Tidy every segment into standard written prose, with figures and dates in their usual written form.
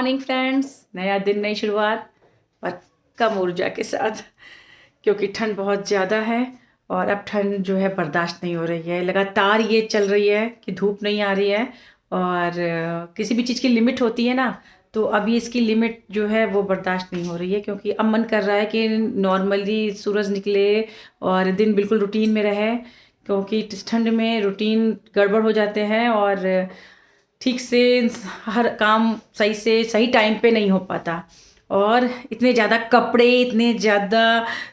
Morning friends. नया दिन, नई शुरुआत और कम ऊर्जा के साथ, क्योंकि ठंड बहुत ज़्यादा है और अब ठंड जो है बर्दाश्त नहीं हो रही है। लगातार ये चल रही है कि धूप नहीं आ रही है और किसी भी चीज़ की लिमिट होती है ना, तो अभी इसकी लिमिट जो है वो बर्दाश्त नहीं हो रही है। क्योंकि अब मन कर रहा है कि नॉर्मली सूरज निकले और दिन बिल्कुल रूटीन में रहे, क्योंकि इस ठंड में रूटीन गड़बड़ हो जाते हैं और ठीक से हर काम सही से सही टाइम पे नहीं हो पाता। और इतने ज़्यादा कपड़े, इतने ज़्यादा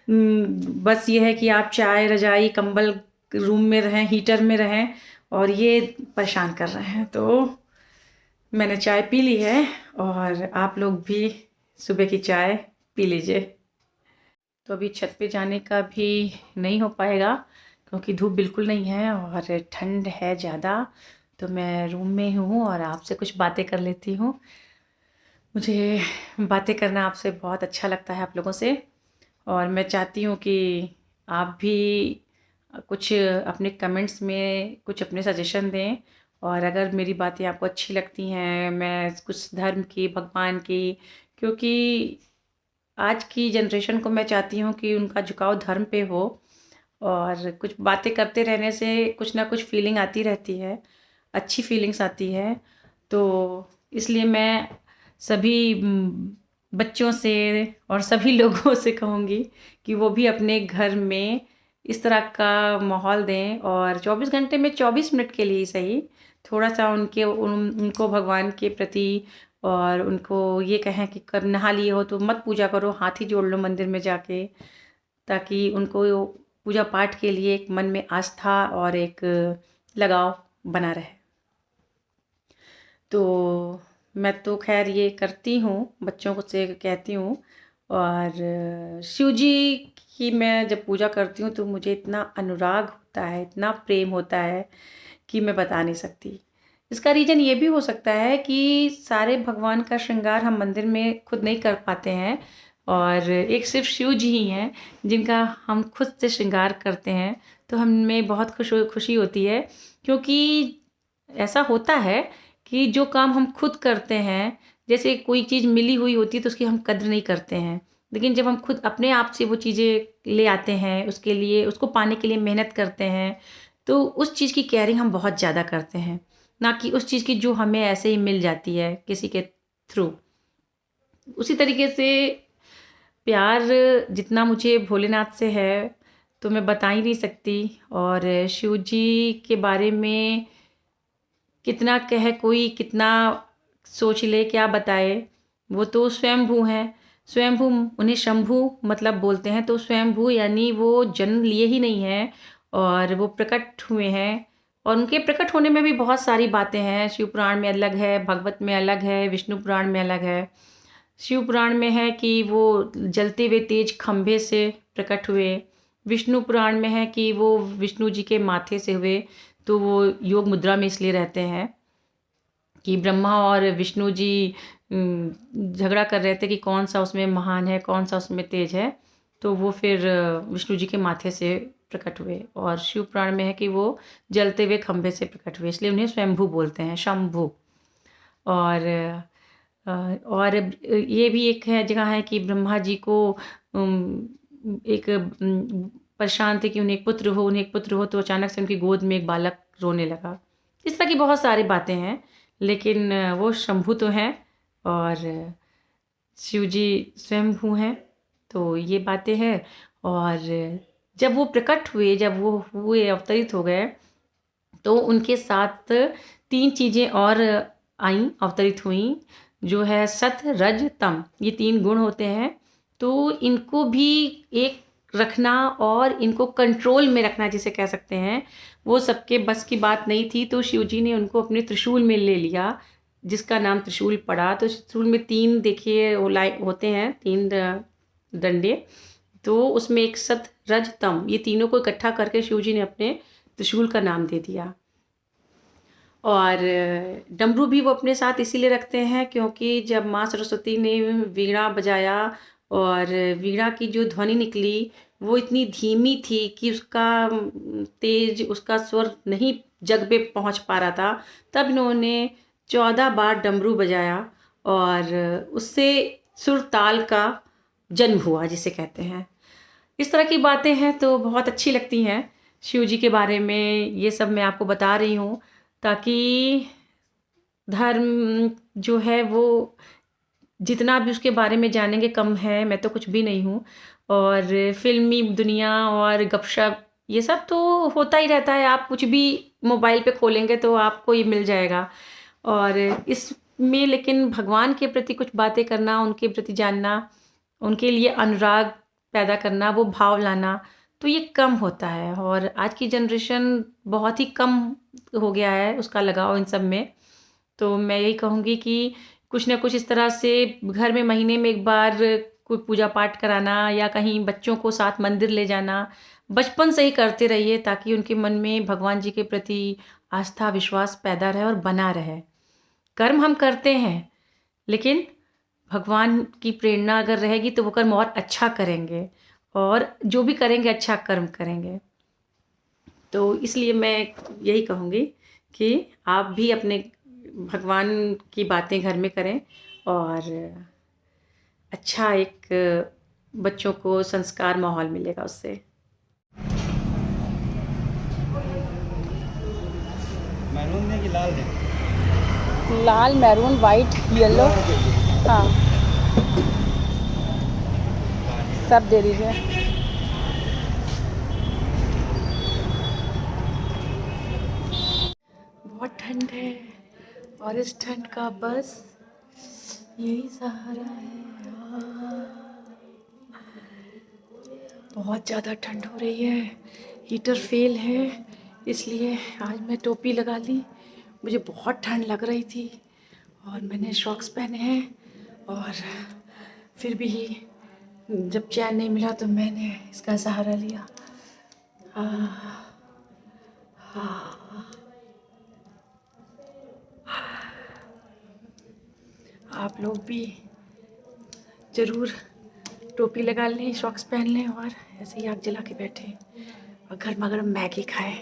बस ये है कि आप चाय, रजाई, कंबल रूम में रहें, हीटर में रहें, और ये परेशान कर रहे हैं। तो मैंने चाय पी ली है और आप लोग भी सुबह की चाय पी लीजिए। तो अभी छत पे जाने का भी नहीं हो पाएगा क्योंकि धूप बिल्कुल नहीं है और ठंड है ज़्यादा। तो मैं रूम में हूँ और आपसे कुछ बातें कर लेती हूँ। मुझे बातें करना आपसे बहुत अच्छा लगता है, आप लोगों से। और मैं चाहती हूँ कि आप भी कुछ अपने कमेंट्स में कुछ अपने सजेशन दें। और अगर मेरी बातें आपको अच्छी लगती हैं, मैं कुछ धर्म की, भगवान की, क्योंकि आज की जनरेशन को मैं चाहती हूँ कि उनका झुकाव धर्म पे हो। और कुछ बातें करते रहने से कुछ ना कुछ फीलिंग आती रहती है, अच्छी फीलिंग्स आती है। तो इसलिए मैं सभी बच्चों से और सभी लोगों से कहूँगी कि वो भी अपने घर में इस तरह का माहौल दें और 24 घंटे में 24 मिनट के लिए ही सही, थोड़ा सा उनको भगवान के प्रति, और उनको ये कहें कि कर नहा लिए हो तो मत पूजा करो, हाथ ही जोड़ लो मंदिर में जाके, ताकि उनको पूजा पाठ के लिए एक मन में आस्था और एक लगाव बना रहे। तो मैं तो खैर ये करती हूँ, बच्चों को से कहती हूँ। और शिव जी की मैं जब पूजा करती हूँ तो मुझे इतना अनुराग होता है, इतना प्रेम होता है कि मैं बता नहीं सकती। इसका रीज़न ये भी हो सकता है कि सारे भगवान का श्रृंगार हम मंदिर में खुद नहीं कर पाते हैं, और एक सिर्फ शिव जी ही हैं जिनका हम खुद से श्रृंगार करते हैं। तो हमें बहुत खुशी होती है, क्योंकि ऐसा होता है कि जो काम हम खुद करते हैं, जैसे कोई चीज़ मिली हुई होती है तो उसकी हम कद्र नहीं करते हैं, लेकिन जब हम खुद अपने आप से वो चीज़ें ले आते हैं, उसके लिए, उसको पाने के लिए मेहनत करते हैं, तो उस चीज़ की केयरिंग हम बहुत ज़्यादा करते हैं, ना कि उस चीज़ की जो हमें ऐसे ही मिल जाती है किसी के थ्रू। उसी तरीके से प्यार जितना मुझे भोलेनाथ से है तो मैं बता ही नहीं सकती। और शिव जी के बारे में कितना कहे कोई, कितना सोच ले, क्या बताए। वो तो स्वयंभू हैं। स्वयंभू, उन्हें शंभू मतलब बोलते हैं, तो स्वयंभू यानी वो जन्म लिए ही नहीं हैं और वो प्रकट हुए हैं। और उनके प्रकट होने में भी बहुत सारी बातें हैं। शिव पुराण में अलग है, भागवत में अलग है, विष्णु पुराण में अलग है। शिव पुराण में है कि वो जलते हुए तेज खंभे से प्रकट हुए। विष्णु पुराण में है कि वो विष्णु जी के माथे से हुए। तो वो योग मुद्रा में इसलिए रहते हैं कि ब्रह्मा और विष्णु जी झगड़ा कर रहे थे कि कौन सा उसमें महान है, कौन सा उसमें तेज है। तो वो फिर विष्णु जी के माथे से प्रकट हुए। और शिव पुराण में है कि वो जलते हुए खंभे से प्रकट हुए, इसलिए उन्हें स्वयंभू बोलते हैं, शंभू। और और ये भी एक है जगह है कि ब्रह्मा जी को एक परेशान थे कि उन्हें एक पुत्र हो, उन्हें एक पुत्र हो, तो अचानक से उनकी गोद में एक बालक रोने लगा। इस तरह की बहुत सारी बातें हैं, लेकिन वो शंभू तो हैं और शिव जी स्वयंभू हैं। तो ये बातें हैं। और जब वो प्रकट हुए, जब वो हुए, अवतरित हो गए, तो उनके साथ 3 चीज़ें और आईं, अवतरित हुईं, जो है सत, रज, तम। ये 3 गुण होते हैं। तो इनको भी एक रखना और इनको कंट्रोल में रखना जिसे कह सकते हैं, वो सबके बस की बात नहीं थी। तो शिव जी ने उनको अपने त्रिशूल में ले लिया, जिसका नाम त्रिशूल पड़ा। तो त्रिशूल में 3 देखिए वो होते हैं, 3 डंडे। तो उसमें एक सत, रज, तम, ये तीनों को इकट्ठा करके शिव जी ने अपने त्रिशूल का नाम दे दिया। और डमरू भी वो अपने साथ इसीलिए रखते हैं क्योंकि जब माँ सरस्वती ने वीणा बजाया और वीणा की जो ध्वनि निकली वो इतनी धीमी थी कि उसका तेज, उसका स्वर नहीं जग पे पहुँच पा रहा था। तब इन्होंने 14 बार डमरू बजाया और उससे सुर ताल का जन्म हुआ जिसे कहते हैं। इस तरह की बातें हैं तो बहुत अच्छी लगती हैं। शिव जी के बारे में ये सब मैं आपको बता रही हूँ ताकि धर्म जो है वो जितना भी उसके बारे में जानेंगे कम है। मैं तो कुछ भी नहीं हूँ। और फ़िल्मी दुनिया और गपशप ये सब तो होता ही रहता है। आप कुछ भी मोबाइल पे खोलेंगे तो आपको ये मिल जाएगा। और इसमें लेकिन भगवान के प्रति कुछ बातें करना, उनके प्रति जानना, उनके लिए अनुराग पैदा करना, वो भाव लाना, तो ये कम होता है। और आज की जनरेशन बहुत ही कम हो गया है उसका लगाव इन सब में। तो मैं यही कहूँगी कि कुछ ना कुछ इस तरह से घर में महीने में एक बार कोई पूजा पाठ कराना या कहीं बच्चों को साथ मंदिर ले जाना, बचपन से ही करते रहिए ताकि उनके मन में भगवान जी के प्रति आस्था विश्वास पैदा रहे और बना रहे। कर्म हम करते हैं लेकिन भगवान की प्रेरणा अगर रहेगी तो वो कर्म और अच्छा करेंगे और जो भी करेंगे अच्छा कर्म करेंगे। तो इसलिए मैं यही कहूँगी कि आप भी अपने भगवान की बातें घर में करें और अच्छा एक बच्चों को संस्कार माहौल मिलेगा उससे। मैरून है कि लाल है? लाल, मैरून, वाइट, येलो, हाँ सब दे दीजिए। बहुत ठंड है और इस ठंड का बस यही सहारा है। बहुत ज़्यादा ठंड हो रही है, हीटर फेल है, इसलिए आज मैं टोपी लगा ली। मुझे बहुत ठंड लग रही थी और मैंने शॉक्स पहने हैं और फिर भी जब चैन नहीं मिला तो मैंने इसका सहारा लिया। आप लोग भी ज़रूर टोपी लगा लें, शॉक्स पहन लें और ऐसे ही आग जला के बैठें और गर्मा गर्म मैगी खाएं।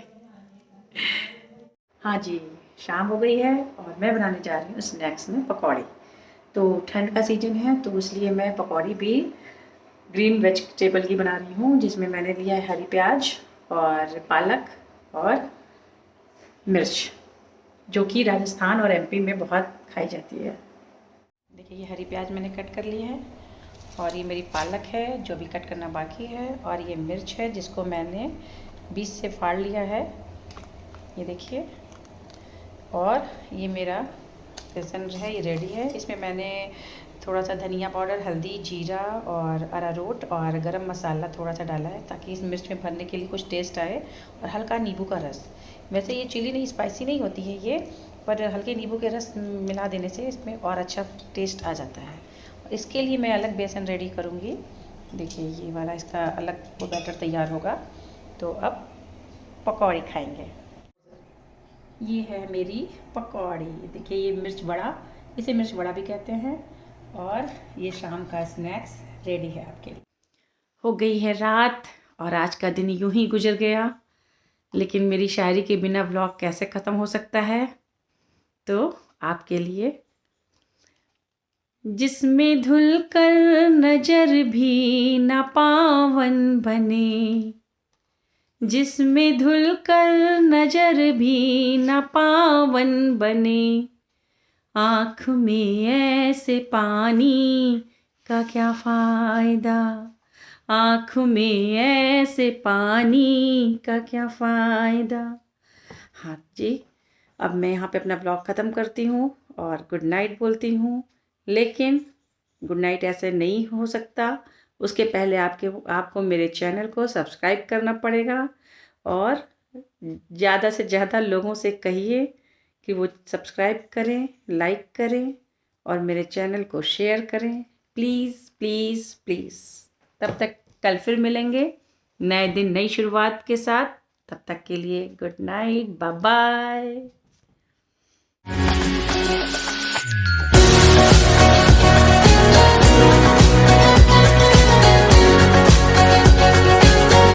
हाँ जी, शाम हो गई है और मैं बनाने जा रही हूँ स्नैक्स में पकौड़ी। तो ठंड का सीज़न है तो इसलिए मैं पकौड़ी भी ग्रीन वेजिटेबल की बना रही हूँ, जिसमें मैंने लिया है हरी प्याज और पालक और मिर्च, जो कि राजस्थान और एमपी में बहुत खाई जाती है। देखिए ये हरी प्याज मैंने कट कर ली है और ये मेरी पालक है जो भी कट करना बाकी है, और ये मिर्च है जिसको मैंने बीच से फाड़ लिया है, ये देखिए। और ये मेरा बेसन है, ये रेडी है। इसमें मैंने थोड़ा सा धनिया पाउडर, हल्दी, जीरा और अरारोट और गरम मसाला थोड़ा सा डाला है ताकि इस मिर्च में भरने के लिए कुछ टेस्ट आए, और हल्का नींबू का रस। वैसे ये चिली नहीं, स्पाइसी नहीं होती है ये, पर हल्के नींबू के रस मिला देने से इसमें और अच्छा टेस्ट आ जाता है। इसके लिए मैं अलग बेसन रेडी करूँगी। देखिए ये वाला इसका अलग वो बैटर तैयार होगा। तो अब पकौड़ी खाएंगे। ये है मेरी पकौड़ी। देखिए ये मिर्च बड़ा, इसे मिर्च बड़ा भी कहते हैं। और ये शाम का स्नैक्स रेडी है आपके लिए। हो गई है रात और आज का दिन यूं ही गुजर गया, लेकिन मेरी शायरी के बिना व्लॉग कैसे ख़त्म हो सकता है। तो आपके लिए, जिसमें धुल कर नजर भी न पावन बने, जिसमें धुल कर नजर भी न पावन बने, आँख में ऐसे पानी का क्या फ़ायदा, आँख में ऐसे पानी का क्या फ़ायदा। हाँ जी, अब मैं यहाँ पे अपना ब्लॉग ख़त्म करती हूँ और गुड नाइट बोलती हूँ। लेकिन गुड नाइट ऐसे नहीं हो सकता, उसके पहले आपको मेरे चैनल को सब्सक्राइब करना पड़ेगा और ज़्यादा से ज़्यादा लोगों से कहिए कि वो सब्सक्राइब करें, लाइक करें और मेरे चैनल को शेयर करें। Please please please. तब तक कल फिर मिलेंगे नए दिन नई शुरुआत के साथ। तब तक के लिए गुड नाइट, बाय बाय।